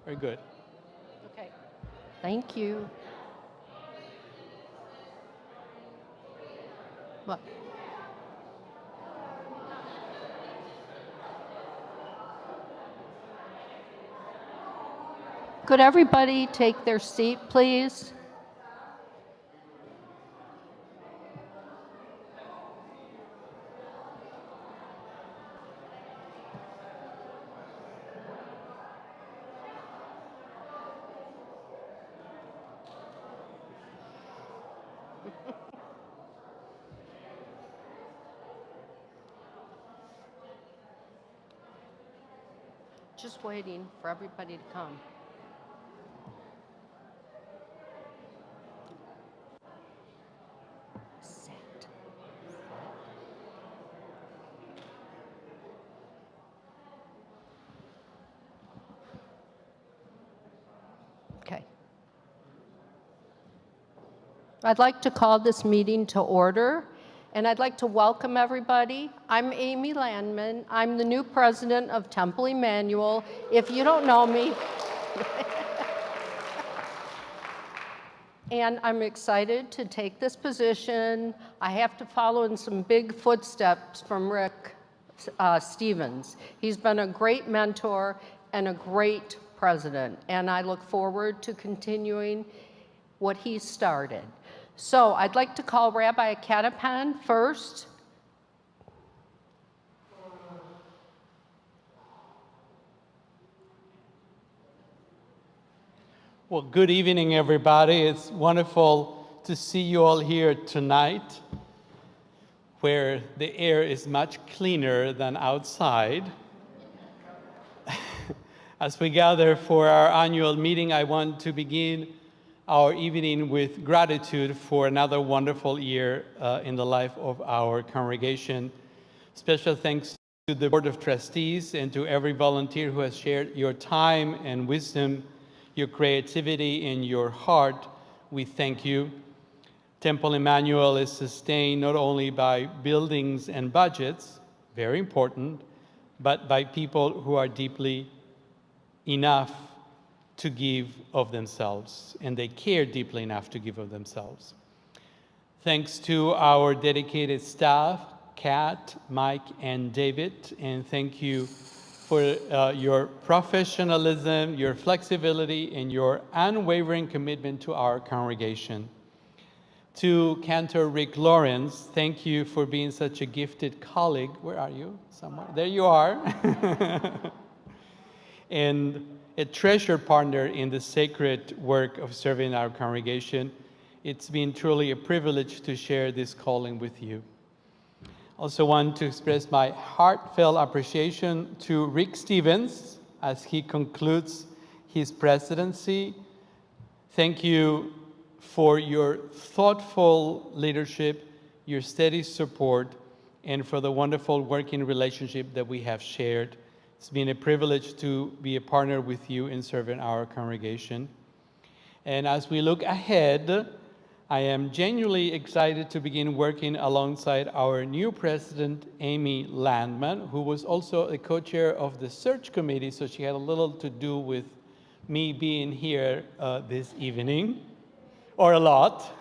Very good. Okay. Thank you. What? Could everybody take their seat, please? Just waiting for everybody to come. Sit. Okay. I'd like to call this meeting to order, and I'd like to welcome everybody. I'm Amy Landman. I'm the new president of Temple Emanuel. If you don't know me, and I'm excited to take this position. I have to follow in some big footsteps from Rick Stevens. He's been a great mentor and a great president, and I look forward to continuing what he started. So I'd like to call Rabbi Katapan first. Well, good evening, everybody. It's wonderful to see you all here tonight, where the air is much cleaner than outside. As we gather for our annual meeting, I want to begin our evening with gratitude for another wonderful year in the life of our congregation. Special thanks to the Board of Trustees and to every volunteer who has shared your time and wisdom, your creativity, and your heart. We thank you. Temple Emanuel is sustained not only by buildings and budgets, very important, but by people who are deeply enough to give of themselves, and they care deeply enough to give of themselves. Thanks to our dedicated staff, Kat, Mike, and David, and thank you for your professionalism, your flexibility, and your unwavering commitment to our congregation. To Cantor Rick Lawrence, thank you for being such a gifted colleague. Where are you? Somewhere? There you are. And a treasured partner in the sacred work of serving our congregation. It's been truly a privilege to share this calling with you. Also want to express my heartfelt appreciation to Rick Stevens as he concludes his presidency. Thank you for your thoughtful leadership, your steady support, and for the wonderful working relationship that we have shared. It's been a privilege to be a partner with you in serving our congregation. And as we look ahead, I am genuinely excited to begin working alongside our new president, Amy Landman, who was also a co-chair of the search committee, so she had a little to do with me being here this evening, or a lot.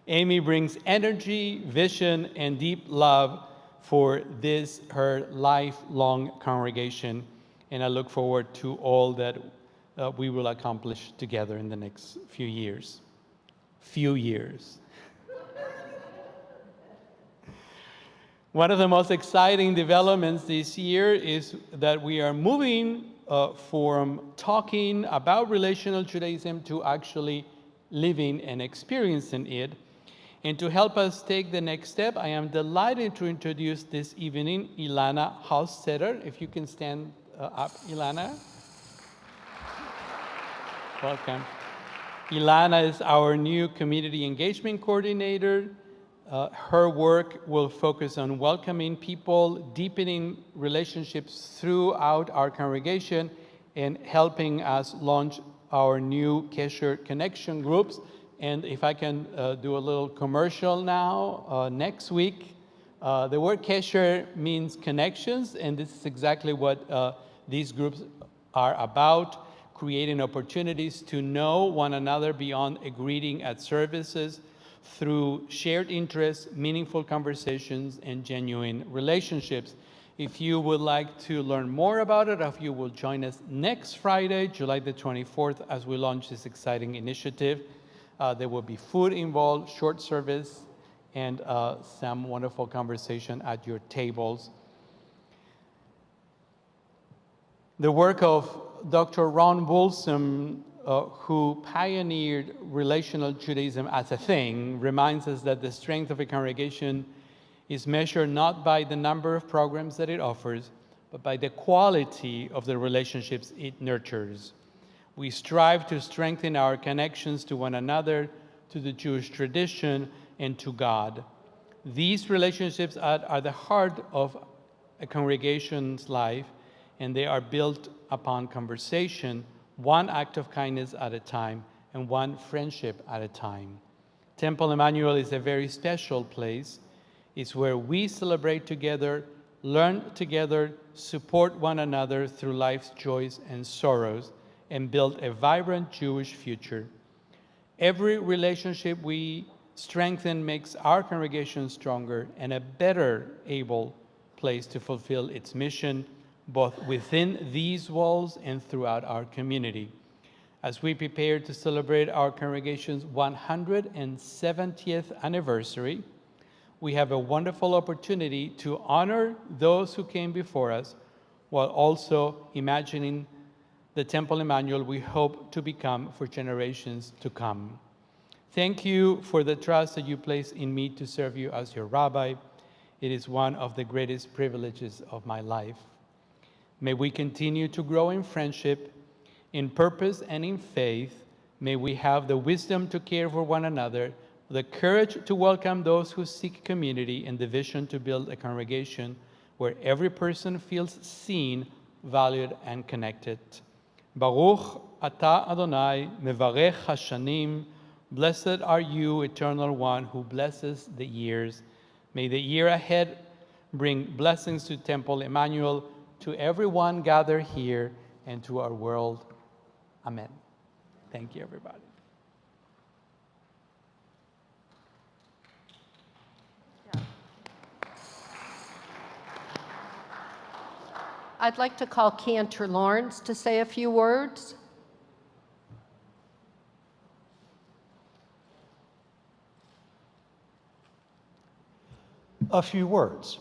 Amy brings energy, vision, and deep love for this, her lifelong congregation, and I look forward to all that we will accomplish together in the next few years. One of the most exciting developments this year is that we are moving from talking about relational Judaism to actually living and experiencing it. And to help us take the next step, I am delighted to introduce this evening Ilana Haustetter. If you can stand up, Ilana. Welcome. Ilana is our new community engagement coordinator. Her work will focus on welcoming people, deepening relationships throughout our congregation, and helping us launch our new Kesher Connection groups. And if I can do a little commercial now, next week, the word Kesher means connections, and this is exactly what these groups are about creating opportunities to know one another beyond a greeting at services through shared interests, meaningful conversations, and genuine relationships. If you would like to learn more about it, if you will join us next Friday, July the 24th, as we launch this exciting initiative. There will be food involved, short service, and some wonderful conversation at your tables. The work of Dr. Ron Woolsome, who pioneered relational Judaism as a thing, reminds us that the strength of a congregation is measured not by the number of programs that it offers, but by the quality of the relationships it nurtures. We strive to strengthen our connections to one another, to the Jewish tradition, and to God. These relationships are the heart of a congregation's life, and they are built upon conversation, one act of kindness at a time, and one friendship at a time. Temple Emanuel is a very special place. It's where we celebrate together, learn together, support one another through life's joys and sorrows, and build a vibrant Jewish future. Every relationship we strengthen makes our congregation stronger and a better able place to fulfill its mission, both within these walls and throughout our community. As we prepare to celebrate our congregation's 170th anniversary, we have a wonderful opportunity to honor those who came before us, while also imagining the Temple Emanuel we hope to become for generations to come. Thank you for the trust that you place in me to serve you as your rabbi. It is one of the greatest privileges of my life. May we continue to grow in friendship, in purpose, and in faith. May we have the wisdom to care for one another, the courage to welcome those who seek community, and the vision to build a congregation where every person feels seen, valued, and connected. Baruch atah Adonai, mevarech hashanim. Blessed are you, Eternal One, who blesses the years. May the year ahead bring blessings to Temple Emanuel, to everyone gathered here, and to our world. Amen. Thank you, everybody. I'd like to call Cantor Lawrence to say a few words. A few words.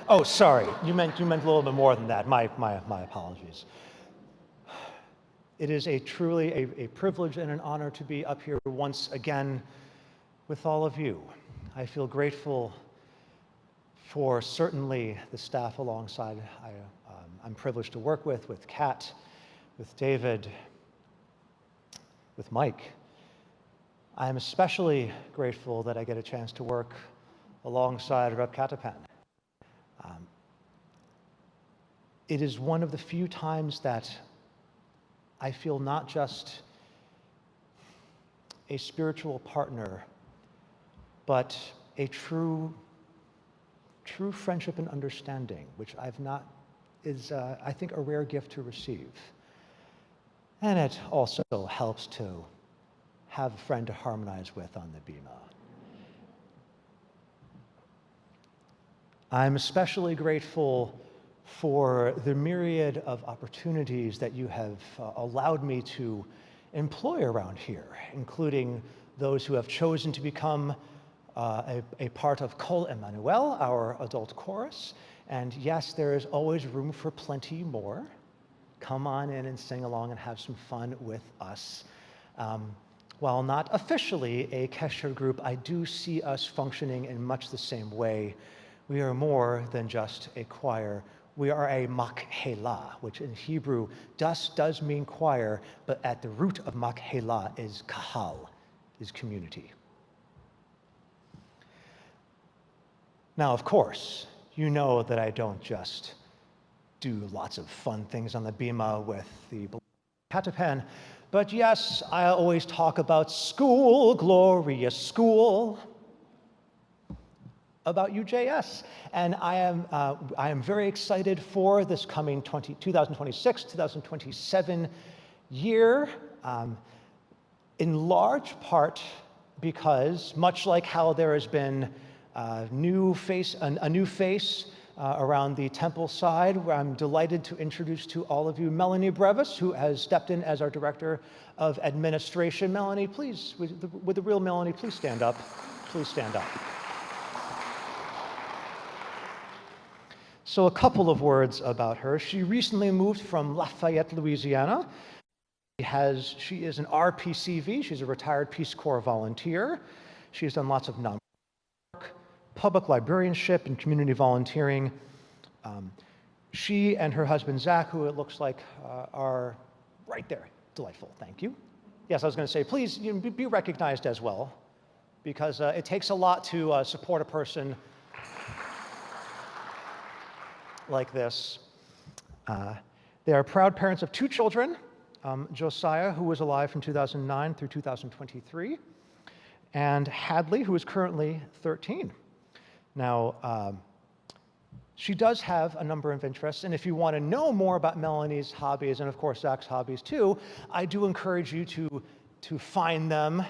Oh, sorry. You meant a little bit more than that. My apologies. It is truly a privilege and an honor to be up here once again with all of you. I feel grateful for certainly the staff alongside. I'm privileged to work with Kat, with David, with Mike. I'm especially grateful that I get a chance to work alongside Reb Katapan. It is one of the few times that I feel not just a spiritual partner, but a true friendship and understanding, which is I think a rare gift to receive. And it also helps to have a friend to harmonize with on the Bima. I'm especially grateful for the myriad of opportunities that you have allowed me to employ around here, including those who have chosen to become a part of Kol Emanuel, our adult chorus. And yes, there is always room for plenty more. Come on in and sing along and have some fun with us. While not officially a Kesher group, I do see us functioning in much the same way. We are more than just a choir. We are a makhelah, which in Hebrew does mean choir, but at the root of makhelah is kahal, is community. Now, of course, you know that I don't just do lots of fun things on the Bima with the Katapan, but yes, I always talk about school, glorious school. about UJS. And I am very excited for this coming 2026, 2027 year, in large part because, much like how there has been a new face around the Temple side, where I'm delighted to introduce to all of you Melanie Brevis, who has stepped in as our Director of Administration. Melanie, please, with the real Melanie, please stand up. Please stand up. So a couple of words about her. She recently moved from Lafayette, Louisiana. She is an RPCV. She's a retired Peace Corps volunteer. She has done lots of non-work, public librarianship, and community volunteering. She and her husband, Zach, who it looks like are right there. Delightful, thank you. Yes, I was going to say, please be recognized as well, because it takes a lot to support a person like this. They are proud parents of 2 children, Josiah, who was alive from 2009 through 2023, and Hadley, who is currently 13. Now, she does have a number of interests, and if you want to know more about Melanie's hobbies, and of course Zach's hobbies too, I do encourage you to find them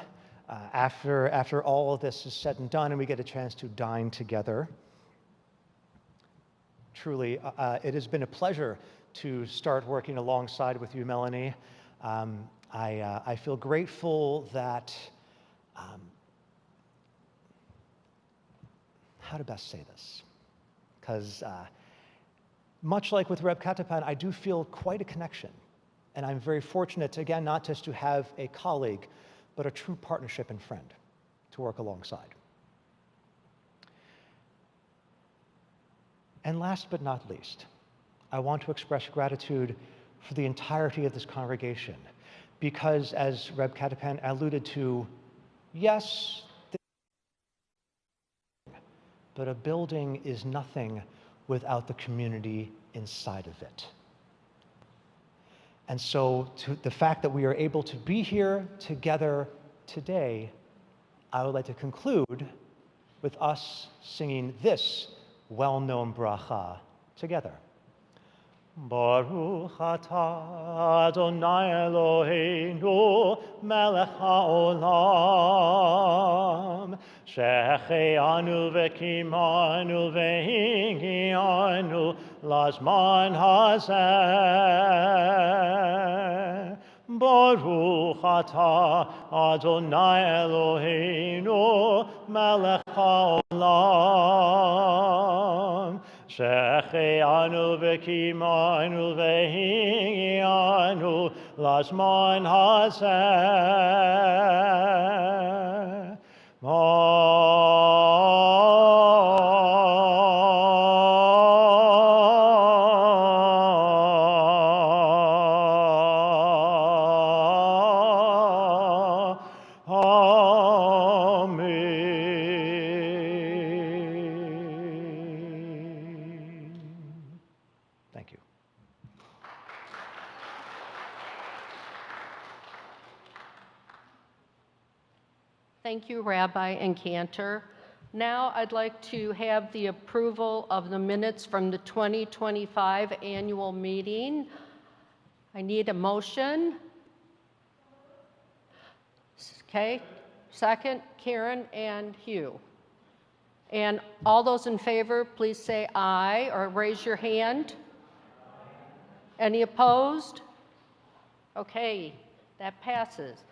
after all of this is said and done and we get a chance to dine together. Truly, it has been a pleasure to start working alongside with you, Melanie. I feel grateful that, how to best say this? Because much like with Reb Katapan, I do feel quite a connection. And I'm very fortunate, again, not just to have a colleague, but a true partnership and friend to work alongside. And last but not least, I want to express gratitude for the entirety of this congregation, because as Reb Katapan alluded to, yes, but a building is nothing without the community inside of it. And so the fact that we are able to be here together today, I would like to conclude with us singing this well-known bracha together. Baruch atah Adonai Eloheinu melech haolam shecheanu v'kimanu v'hingianu lazman hazeh. Baruch atah Adonai Eloheinu melech haolam shecheanu v'kimanu v'hingianu lazman hazeh. Thank you. Thank you, Rabbi and Cantor. Now I'd like to have the approval of the minutes from the 2025 annual meeting. I need a motion. Okay, second, Karen and Hugh. And all those in favor, please say aye or raise your hand. Any opposed? Okay, that passes.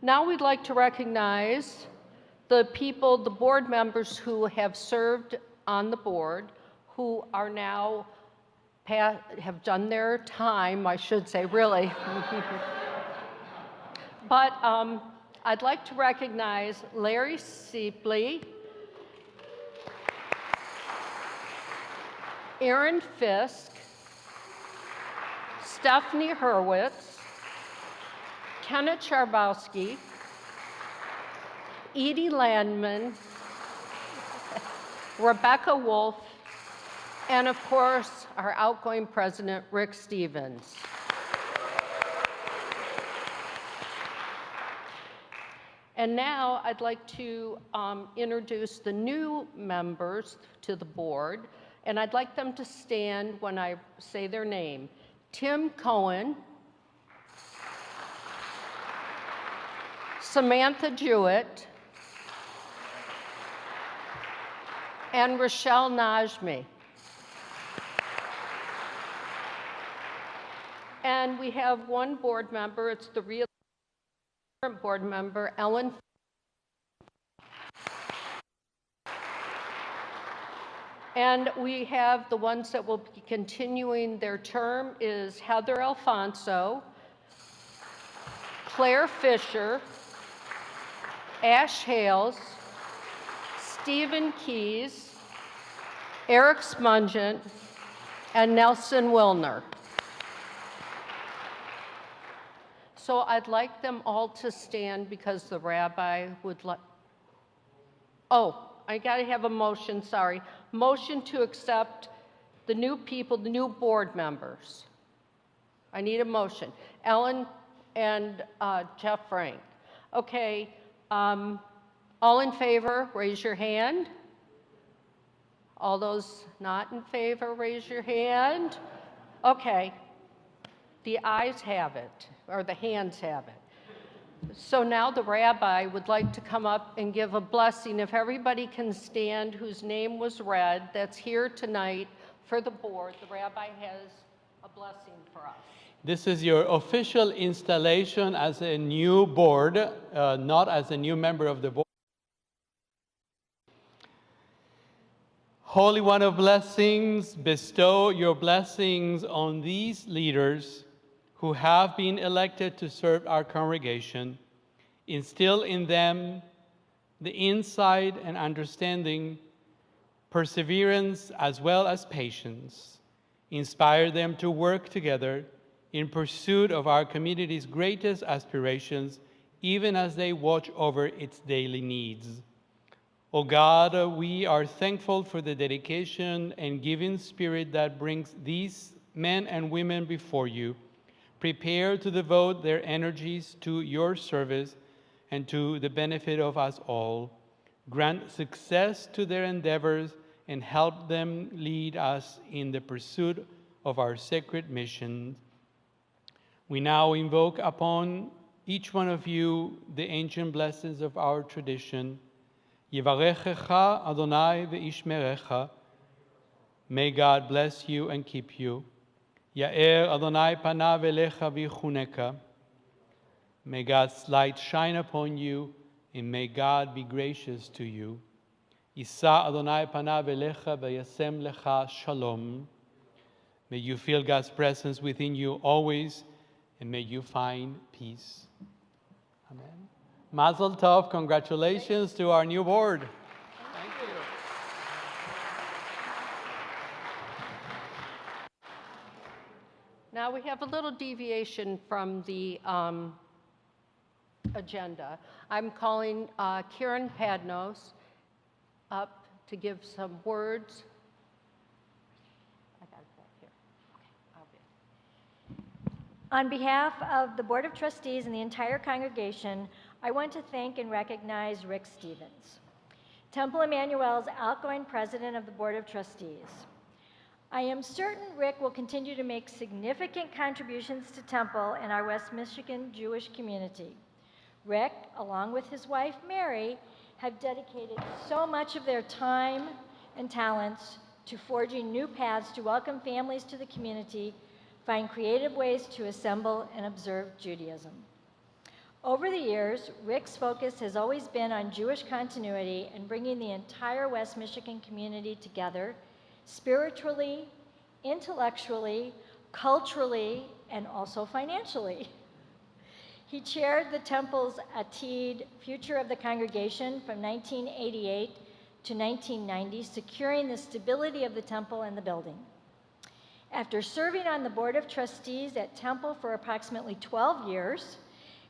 Now we'd like to recognize the people, the board members who have served on the board, who are now, have done their time, I should say, really. But I'd like to recognize Larry Seepley, Aaron Fisk, Stephanie Hurwitz, Kenneth Charbowski, Edie Landman, Rebecca Wolf, and of course, our outgoing president, Rick Stevens. And now I'd like to introduce the new members to the board, and I'd like them to stand when I say their name. Tim Cohen, Samantha Jewett, and Rochelle Najmi. And we have one board member, it's the real board member, Ellen. And we have the ones that will be continuing their term is Heather Alfonso, Claire Fisher, Ash Hales, Stephen Keys, Eric Spungent, and Nelson Wilner. So I'd like them all to stand because the rabbi would like, oh, I gotta have a motion, sorry. Motion to accept the new people, the new board members. I need a motion. Ellen and Jeff Frank. Okay, all in favor, raise your hand. All those not in favor, raise your hand. Okay, the ayes have it, or the hands have it. So now the rabbi would like to come up and give a blessing. If everybody can stand whose name was read, that's here tonight for the board. The rabbi has a blessing for us. This is your official installation as a new board, not as a new member of the board. Holy One of blessings, bestow your blessings on these leaders who have been elected to serve our congregation. Instill in them the insight and understanding, perseverance, as well as patience. Inspire them to work together in pursuit of our community's greatest aspirations, even as they watch over its daily needs. O God, we are thankful for the dedication and giving spirit that brings these men and women before you. Prepare to devote their energies to your service and to the benefit of us all. Grant success to their endeavors and help them lead us in the pursuit of our sacred mission. We now invoke upon each one of you the ancient blessings of our tradition. Yivarechecha Adonai ve'ishmerecha. May God bless you and keep you. Ya'er Adonai panav elecha v'yichuneka. May God's light shine upon you, and may God be gracious to you. Yisa Adonai panav elecha v'yasem lecha shalom. May you feel God's presence within you always, and may you find peace. Amen. Mazel tov, congratulations to our new board. Thank you. Now we have a little deviation from the agenda. I'm calling Kieran Padnos up to give some words. I got it back here. Okay, I'll be. On behalf of the Board of Trustees and the entire congregation, I want to thank and recognize Rick Stevens, Temple Emanuel's outgoing president of the Board of Trustees. I am certain Rick will continue to make significant contributions to Temple and our West Michigan Jewish community. Rick, along with his wife Mary, have dedicated so much of their time and talents to forging new paths to welcome families to the community, find creative ways to assemble and observe Judaism. Over the years, Rick's focus has always been on Jewish continuity and bringing the entire West Michigan community together spiritually, intellectually, culturally, and also financially. He chaired the Temple's Atid, Future of the Congregation, from 1988 to 1990, securing the stability of the Temple and the building. After serving on the Board of Trustees at Temple for approximately 12 years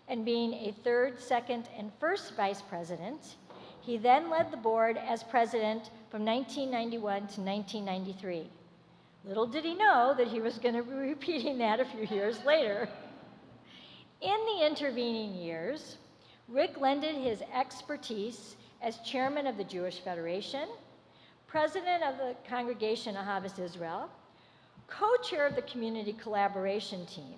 and being a third, second, and first vice president, he then led the board as president from 1991 to 1993. Little did he know that he was going to be repeating that a few years later. In the intervening years, Rick lended his expertise as chairman of the Jewish Federation, president of the Congregation Ahavas Israel, co-chair of the Community Collaboration Team.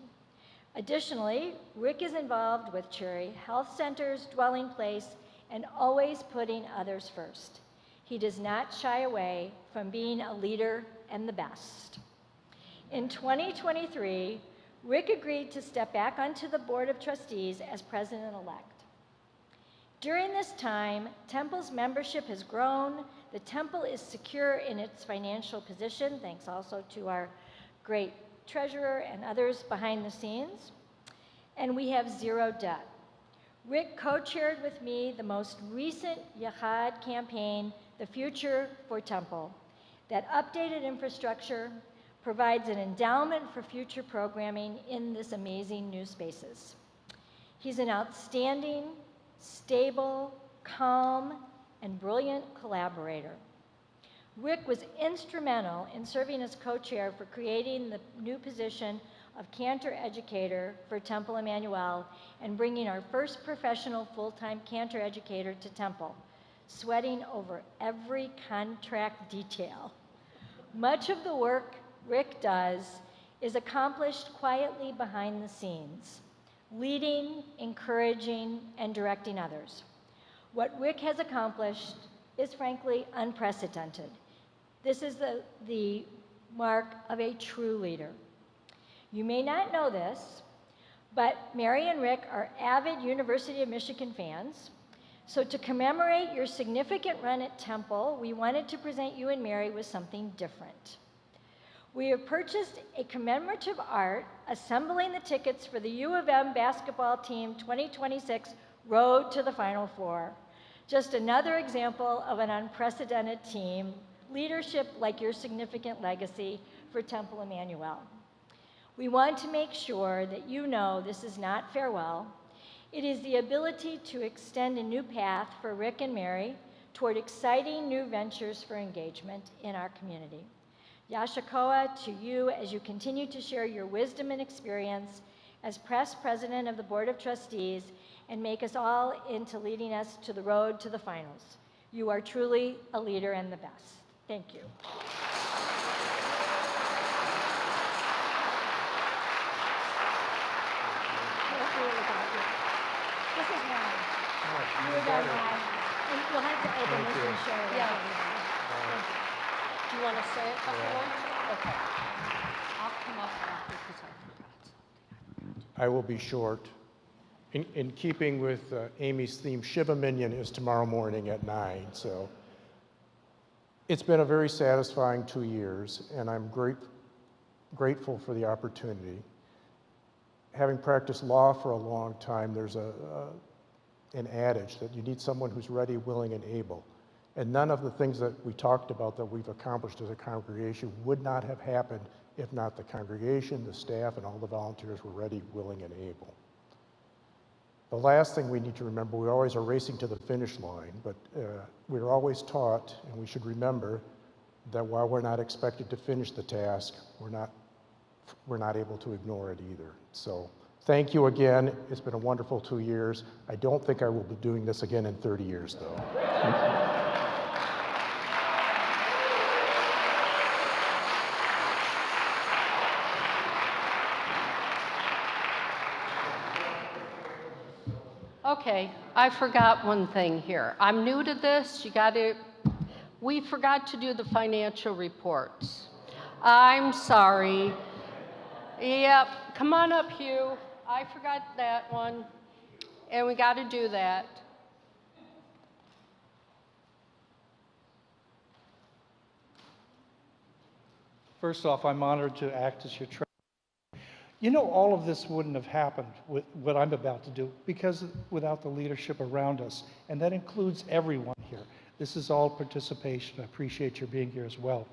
Additionally, Rick is involved with Cherry Health Center's Dwelling Place and always putting others first. He does not shy away from being a leader and the best. In 2023, Rick agreed to step back onto the Board of Trustees as president-elect. During this time, Temple's membership has grown. The Temple is secure in its financial position, thanks also to our great treasurer and others behind the scenes. And we have zero debt. Rick co-chaired with me the most recent Yachad campaign, The Future for Temple. That updated infrastructure provides an endowment for future programming in this amazing new spaces. He's an outstanding, stable, calm, and brilliant collaborator. Rick was instrumental in serving as co-chair for creating the new position of Cantor Educator for Temple Emanuel and bringing our first professional full-time Cantor educator to Temple, sweating over every contract detail. Much of the work Rick does is accomplished quietly behind the scenes, leading, encouraging, and directing others. What Rick has accomplished is frankly unprecedented. This is the mark of a true leader. You may not know this, but Mary and Rick are avid University of Michigan fans. So to commemorate your significant run at Temple, we wanted to present you and Mary with something different. We have purchased a commemorative art assembling the tickets for the U of M basketball team 2026 Road to the Final Four. Just another example of an unprecedented team, leadership like your significant legacy for Temple Emanuel. We want to make sure that you know this is not farewell. It is the ability to extend a new path for Rick and Mary toward exciting new ventures for engagement in our community. Yashakoa to you as you continue to share your wisdom and experience as past president of the Board of Trustees and make us all into leading us to the road to the finals. You are truly a leader and the best. Thank you. This is mine. You were done mine. And you'll have to open this and share it. Yeah. Do you want to say it, Dr. Okay. I'll come up after because I forgot. I will be short. In keeping with Amy's theme, Shiva Minyan is tomorrow morning at 9. So it's been a very satisfying 2 years, and I'm grateful for the opportunity. Having practiced law for a long time, there's an adage that you need someone who's ready, willing, and able. And none of the things that we talked about that we've accomplished as a congregation would not have happened if not the congregation, the staff, and all the volunteers were ready, willing, and able. The last thing we need to remember, we always are racing to the finish line, but we're always taught, and we should remember, that while we're not expected to finish the task, we're not able to ignore it either. So thank you again. It's been a wonderful 2 years. I don't think I will be doing this again in 30 years, though. Okay, I forgot one thing here. I'm new to this. We forgot to do the financial reports. I'm sorry. Yep, come on up, Hugh. I forgot that one. And we got to do that. First off, I'm honored to act as your treasurer. You know, all of this wouldn't have happened with what I'm about to do because without the leadership around us, and that includes everyone here. This is all participation. I appreciate your being here as well.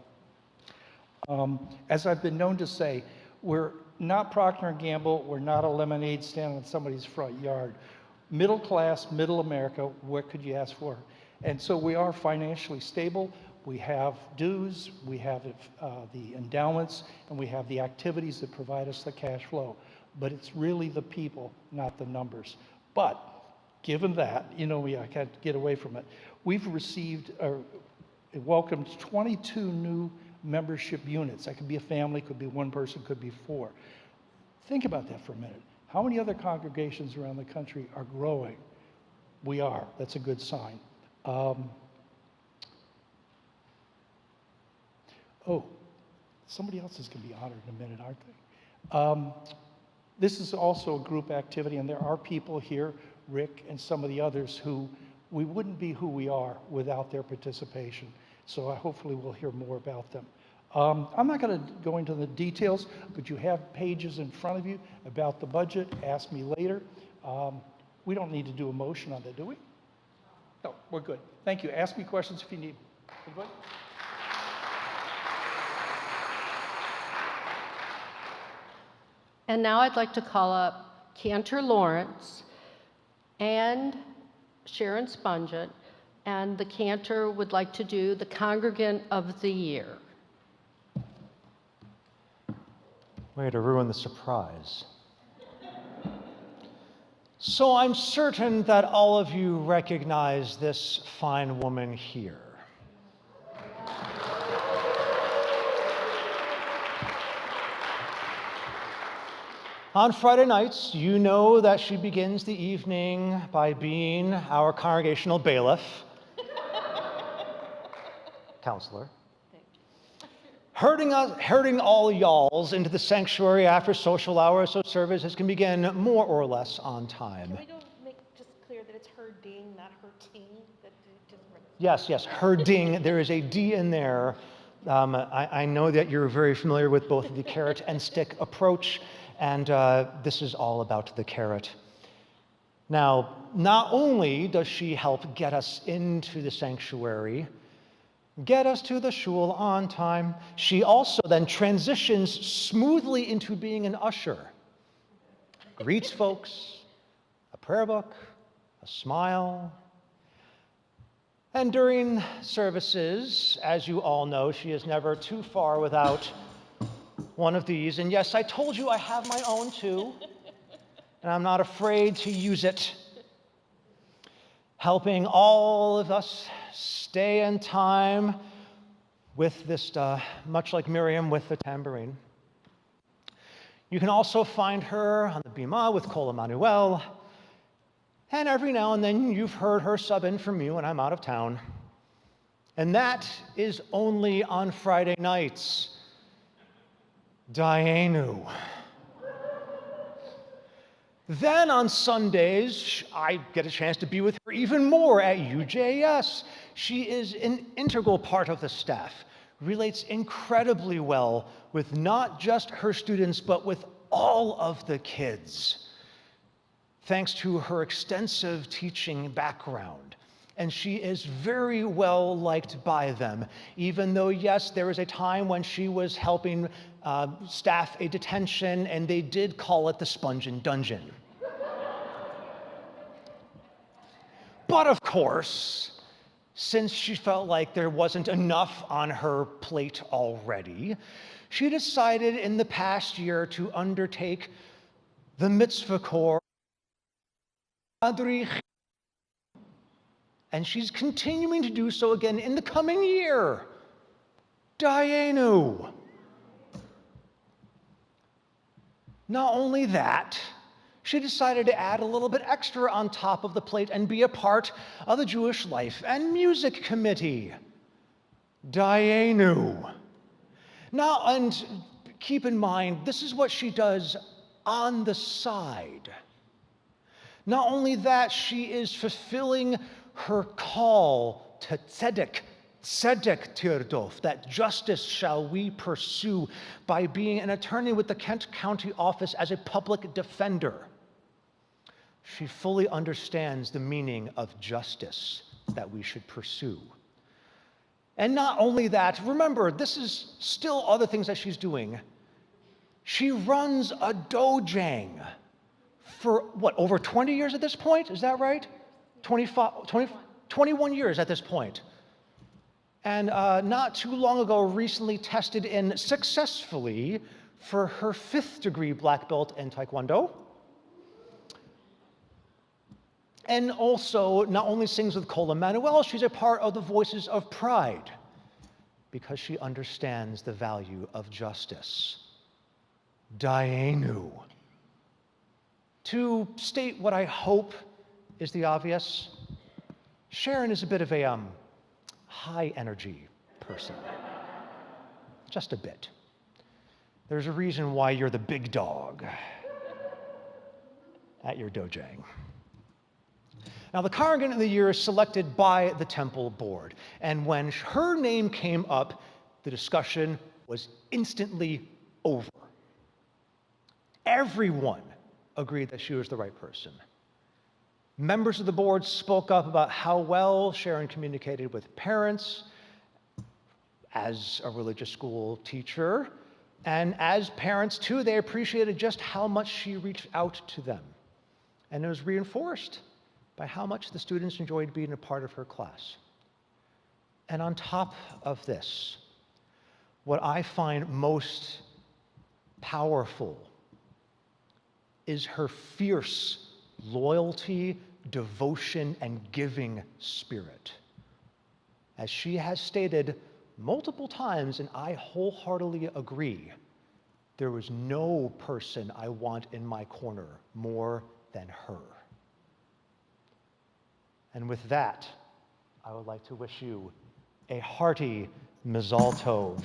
As I've been known to say, we're not Procter & Gamble. We're not a lemonade stand in somebody's front yard. Middle class, middle America, what could you ask for? And so we are financially stable. We have dues, we have the endowments, and we have the activities that provide us the cash flow. But it's really the people, not the numbers. But given that, you know me, I can't get away from it. We've received or welcomed 22 new membership units. That could be a family, could be one person, could be four. Think about that for a minute. How many other congregations around the country are growing? We are. That's a good sign. Somebody else is going to be honored in a minute, aren't they? This is also a group activity, and there are people here, Rick and some of the others, who we wouldn't be who we are without their participation. So hopefully we'll hear more about them. I'm not going to go into the details, but you have pages in front of you about the budget. Ask me later. We don't need to do a motion on that, do we? No, we're good. Thank you. Ask me questions if you need. Anybody? And now I'd like to call up Cantor Lawrence and Sharon Spungett, and the cantor would like to do the Congregant of the Year. Way to ruin the surprise. So I'm certain that all of you recognize this fine woman here. On Friday nights, you know that she begins the evening by being our congregational bailiff, counselor, herding all y'alls into the sanctuary after social hours so services can begin more or less on time. Can we go make just clear that it's her ding, not her ting? Yes, herding. There is a D in there. I know that you're very familiar with both the carrot and stick approach, and this is all about the carrot. Now, not only does she help get us into the sanctuary, get us to the shul on time, she also then transitions smoothly into being an usher. Greets folks, a prayer book, a smile. And during services, as you all know, she is never too far without one of these. And yes, I told you I have my own too, and I'm not afraid to use it. Helping all of us stay in time with this, much like Miriam with the tambourine. You can also find her on the bima with Kol Emanuel, and every now and then you've heard her sub in for me when I'm out of town. And that is only on Friday nights. Dianu. Then on Sundays, I get a chance to be with her even more at UJS. She is an integral part of the staff, relates incredibly well with not just her students, but with all of the kids, thanks to her extensive teaching background. And she is very well liked by them, even though, yes, there was a time when she was helping staff a detention, and they did call it the Spongin Dungeon. But of course, since she felt like there wasn't enough on her plate already, she decided in the past year to undertake the mitzvah corps, and she's continuing to do so again in the coming year. Dianu. Not only that, she decided to add a little bit extra on top of the plate and be a part of the Jewish Life and Music Committee. Dianu. Now, and keep in mind, this is what she does on the side. Not only that, she is fulfilling her call to tzedek tirdof, that justice shall we pursue, by being an attorney with the Kent County Office as a public defender. She fully understands the meaning of justice that we should pursue. And not only that, remember, this is still other things that she's doing. She runs a dojang for, what, over 20 years at this point? Is that right? 21 years at this point. And not too long ago, recently tested in successfully for her 5th degree black belt in Taekwondo. And also, not only sings with Cole Emanuel, she's a part of the Voices of Pride because she understands the value of justice. Daenu. To state what I hope is the obvious, Sharon is a bit of a high energy person. Just a bit. There's a reason why you're the big dog at your dojang. Now, the Congregant of the Year is selected by the temple board, and when her name came up, the discussion was instantly over. Everyone agreed that she was the right person. Members of the board spoke up about how well Sharon communicated with parents, as a religious school teacher, and as parents too, they appreciated just how much she reached out to them. And it was reinforced by how much the students enjoyed being a part of her class. And on top of this, what I find most powerful is her fierce loyalty, devotion, and giving spirit. As she has stated multiple times, and I wholeheartedly agree, there was no person I want in my corner more than her. And with that, I would like to wish you a hearty Mazal Tov.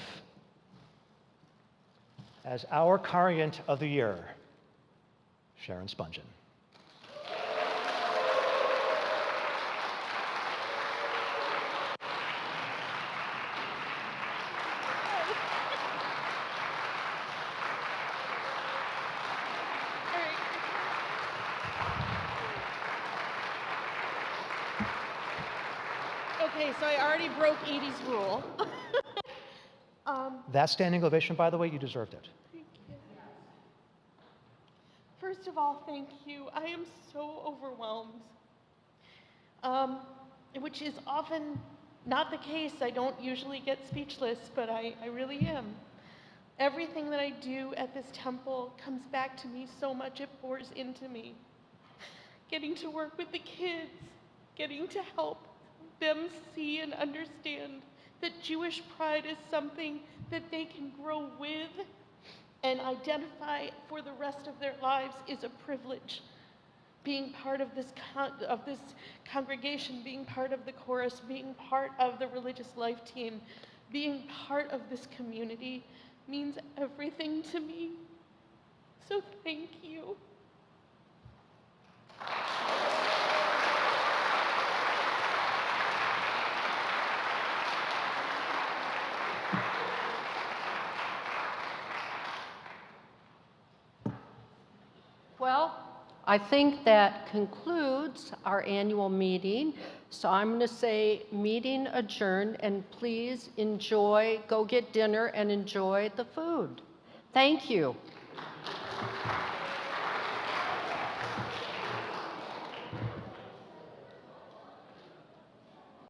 As our Congregant of the Year, Sharon Spungen. Okay, so I already broke 80's rule. That standing ovation, by the way, you deserved it. Thank you. First of all, thank you. I am so overwhelmed, which is often not the case. I don't usually get speechless, but I really am. Everything that I do at this temple comes back to me so much, it pours into me. Getting to work with the kids, getting to help them see and understand that Jewish pride is something that they can grow with and identify for the rest of their lives is a privilege. Being part of this congregation, being part of the chorus, being part of the religious life team, being part of this community means everything to me. So thank you. Well, I think that concludes our annual meeting. So I'm going to say meeting adjourned, and please enjoy, go get dinner and enjoy the food. Thank you.